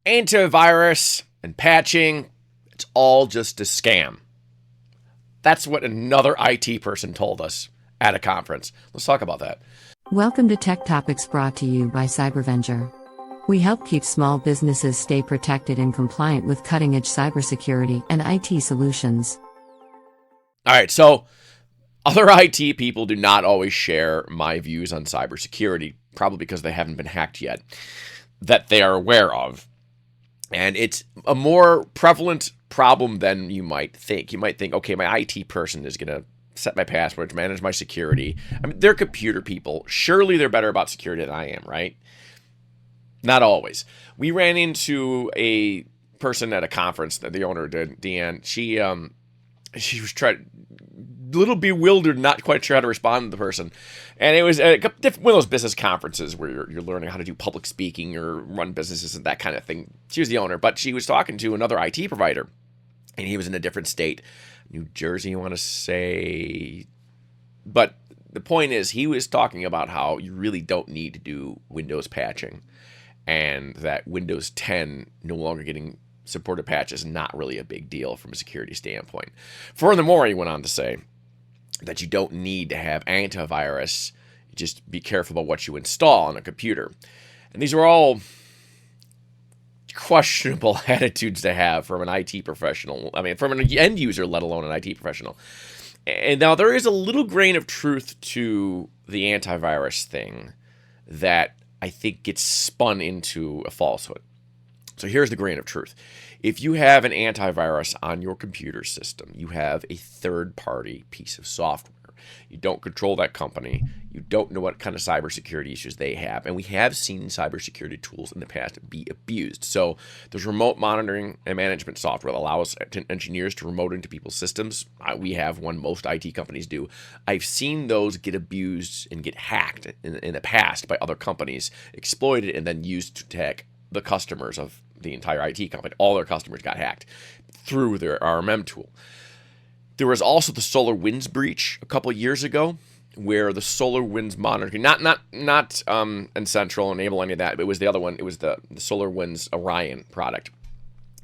antivirus and patching, it's all just a scam. That's what another IT person told us at a conference. Let's talk about that. Welcome to Tech Topics, brought to you by Cybervenger. We help keep small businesses stay protected and compliant with cutting-edge cybersecurity and IT solutions. All right, so other IT people do not always share my views on cybersecurity, probably because they haven't been hacked yet, that they are aware of. And it's a more prevalent problem than you might think. You might think, okay, my IT person is going to set my passwords, manage my security. I mean, they're computer people. Surely they're better about security than I am, right? Not always. We ran into a person at a conference that the owner did, Deanne. She was a little bewildered, not quite sure how to respond to the person. And it was one of those business conferences where you're learning how to do public speaking or run businesses and that kind of thing. She was the owner, but she was talking to another IT provider, and he was in a different state. New Jersey, you want to say. But the point is, he was talking about how you really don't need to do Windows patching, and that Windows 10 no longer getting supported patches is not really a big deal from a security standpoint. Furthermore, he went on to say that you don't need to have antivirus. Just be careful about what you install on a computer. And these are all questionable attitudes to have from an IT professional. I mean, from an end user, let alone an IT professional. And now there is a little grain of truth to the antivirus thing that I think gets spun into a falsehood. So here's the grain of truth. If you have an antivirus on your computer system, you have a third-party piece of software. You don't control that company. You don't know what kind of cybersecurity issues they have. And we have seen cybersecurity tools in the past be abused. So there's remote monitoring and management software that allows engineers to remote into people's systems. We have one, most IT companies do. I've seen those get abused and get hacked in the past by other companies, exploited, and then used to hack the customers of the entire IT company. All their customers got hacked through their RMM tool. There was also the SolarWinds breach a couple of years ago, where the SolarWinds monitoring, not N-Central, Enable, any of that, but it was the other one. It was the SolarWinds Orion product.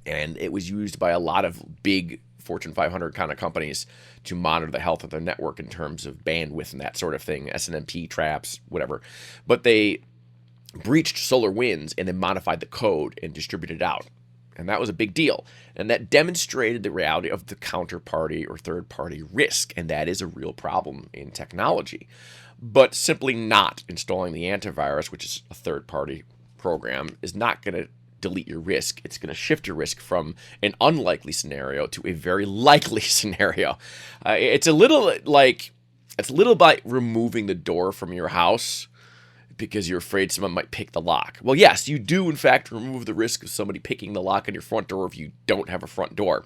And it was used by a lot of big Fortune 500 kind of companies to monitor the health of their network in terms of bandwidth and that sort of thing, SNMP traps, whatever. But they breached SolarWinds and then modified the code and distributed it out. And that was a big deal. And that demonstrated the reality of the counterparty or third-party risk. And that is a real problem in technology. But simply not installing the antivirus, which is a third-party program, is not going to delete your risk. It's going to shift your risk from an unlikely scenario to a very likely scenario. It's a little like removing the door from your house because you're afraid someone might pick the lock. Well, yes, you do, in fact, remove the risk of somebody picking the lock on your front door if you don't have a front door.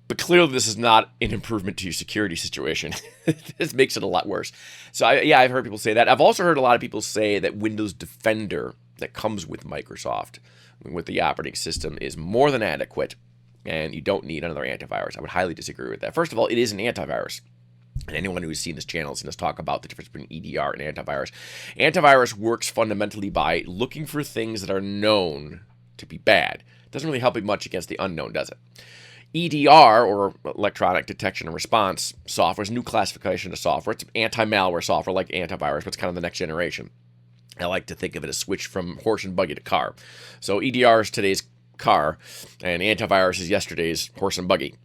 But clearly, this is not an improvement to your security situation. This makes it a lot worse. So, I've heard people say that. I've also heard a lot of people say that Windows Defender that comes with Microsoft, with the operating system, is more than adequate, and you don't need another antivirus. I would highly disagree with that. First of all, it is an antivirus. And anyone who's seen this channel has seen us talk about the difference between EDR and antivirus. Antivirus works fundamentally by looking for things that are known to be bad. It doesn't really help you much against the unknown, does it? EDR, or electronic detection and response software, is a new classification of software. It's anti-malware software like antivirus, but it's kind of the next generation. I like to think of it as switch from horse and buggy to car. So EDR is today's car, and antivirus is yesterday's horse and buggy.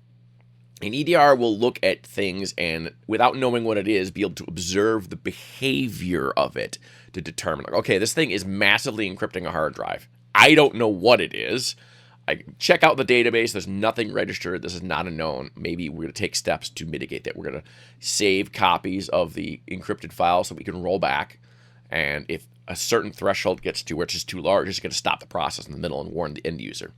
And EDR will look at things and, without knowing what it is, be able to observe the behavior of it to determine, like, okay, this thing is massively encrypting a hard drive. I don't know what it is. I check out the database. There's nothing registered. This is not a known. Maybe we're going to take steps to mitigate that. We're going to save copies of the encrypted file so we can roll back. And if a certain threshold gets to which is too large, it's going to stop the process in the middle and warn the end user.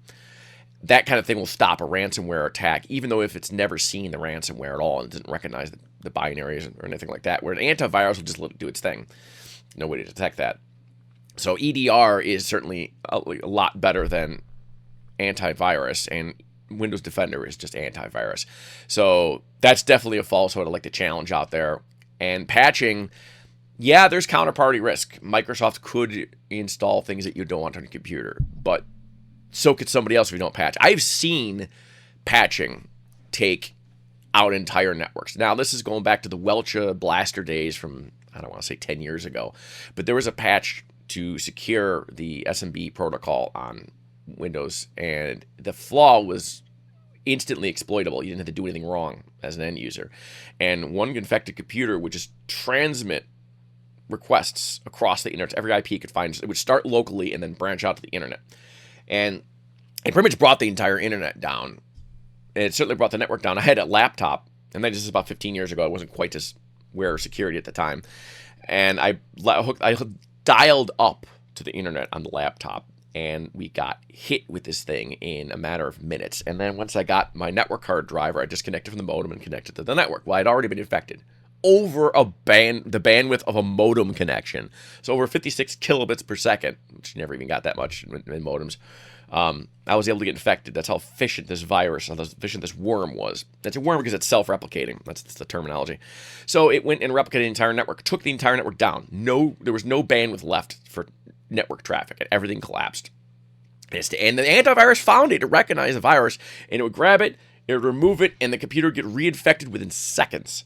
That kind of thing will stop a ransomware attack, even though if it's never seen the ransomware at all and doesn't recognize the binaries or anything like that, where an antivirus will just let it do its thing. No way to detect that. So EDR is certainly a lot better than antivirus, and Windows Defender is just antivirus. So that's definitely a falsehood I'd like to challenge out there. And patching, yeah, there's counterparty risk. Microsoft could install things that you don't want on your computer, but so could somebody else if you don't patch. I've seen patching take out entire networks. Now, this is going back to the Welcha blaster days from, I don't want to say 10 years ago, but there was a patch to secure the SMB protocol on Windows, and the flaw was instantly exploitable. You didn't have to do anything wrong as an end user. And one infected computer would just transmit requests across the internet. Every IP it could find. It would start locally and then branch out to the internet. And it pretty much brought the entire internet down. And it certainly brought the network down. I had a laptop, and this is about 15 years ago. I wasn't quite as aware of security at the time. And I dialed up to the internet on the laptop, and we got hit with this thing in a matter of minutes. And then once I got my network card driver, I disconnected from the modem and connected to the network. Well, I'd already been infected over the bandwidth of a modem connection. So over 56 kilobits per second, which you never even got that much in modems. I was able to get infected. That's how efficient this virus, how efficient this worm was. It's a worm because it's self-replicating. That's the terminology. So it went and replicated the entire network, took the entire network down. There was no bandwidth left for network traffic, and everything collapsed. And the antivirus found it to recognize the virus, and it would grab it, it would remove it, and the computer would get reinfected within seconds.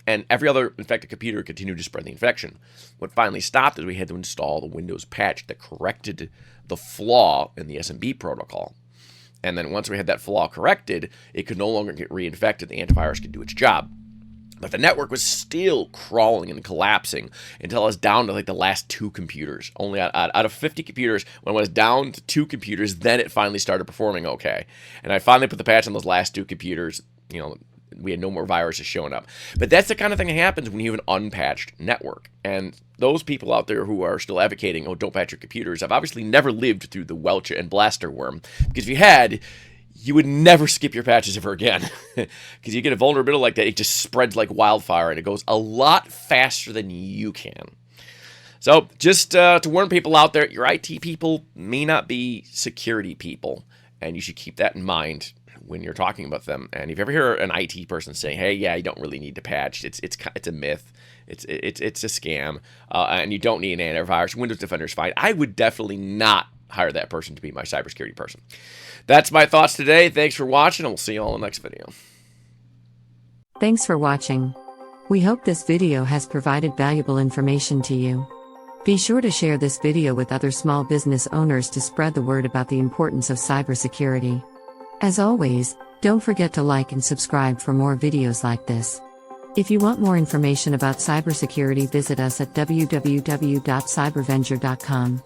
And every other infected computer continued to spread the infection. What finally stopped is we had to install the Windows patch that corrected the flaw in the SMB protocol. And then once we had that flaw corrected, it could no longer get reinfected. The antivirus could do its job. But the network was still crawling and collapsing until I was down to like the last 2 computers. Only out of 50 computers, when I was down to 2 computers, then it finally started performing okay. And I finally put the patch on those last 2 computers. We had no more viruses showing up. But that's the kind of thing that happens when you have an unpatched network. And those people out there who are still advocating, don't patch your computers, have obviously never lived through the Welcha and Blaster worm. Because if you had, you would never skip your patches ever again. Because you get a vulnerability like that, it just spreads like wildfire, and it goes a lot faster than you can. So just to warn people out there, your IT people may not be security people, and you should keep that in mind when you're talking about them. And if you ever hear an IT person saying, "Hey, yeah, you don't really need to patch. It's a myth. It's a scam, and you don't need an antivirus. Windows Defender is fine." I would definitely not hire that person to be my cybersecurity person. That's my thoughts today. Thanks for watching, and we'll see you all in the next video. Thanks for watching. We hope this video has provided valuable information to you. Be sure to share this video with other small business owners to spread the word about the importance of cybersecurity. As always, don't forget to like and subscribe for more videos like this. If you want more information about cybersecurity, visit us at www.cybervenger.com.